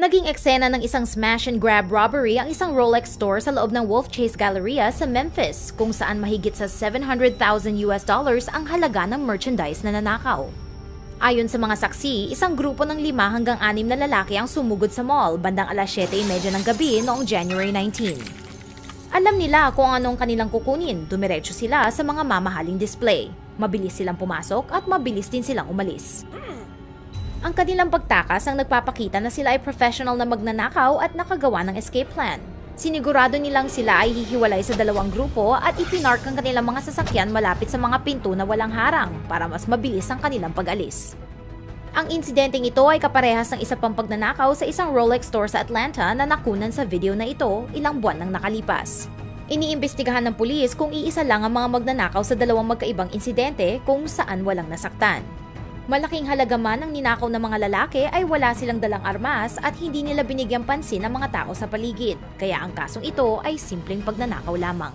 Naging eksena ng isang smash-and-grab robbery ang isang Rolex store sa loob ng Wolf Chase Galleria sa Memphis, kung saan mahigit sa $700,000 ang halaga ng merchandise na nanakaw. Ayon sa mga saksi, isang grupo ng 5 hanggang 6 na lalaki ang sumugod sa mall bandang alas 7:30 ng gabi noong January 19. Alam nila kung anong kanilang kukunin, dumiretso sila sa mga mamahaling display. Mabilis silang pumasok at mabilis din silang umalis. Ang kanilang pagtakas ang nagpapakita na sila ay professional na magnanakaw at nakagawa ng escape plan. Sinigurado nilang sila ay hihiwalay sa 2 grupo at ipinark ang kanilang mga sasakyan malapit sa mga pinto na walang harang para mas mabilis ang kanilang pag-alis. Ang insidenteng ito ay kaparehas ng isa pang pagnanakaw sa isang Rolex store sa Atlanta na nakunan sa video na ito ilang buwan nang nakalipas. Iniimbestigahan ng pulis kung iisa lang ang mga magnanakaw sa 2 magkaibang insidente kung saan walang nasaktan. Malaking halaga man ang ninakaw ng mga lalaki ay wala silang dalang armas at hindi nila binigyang pansin ang mga tao sa paligid, kaya ang kasong ito ay simpleng pagnanakaw lamang.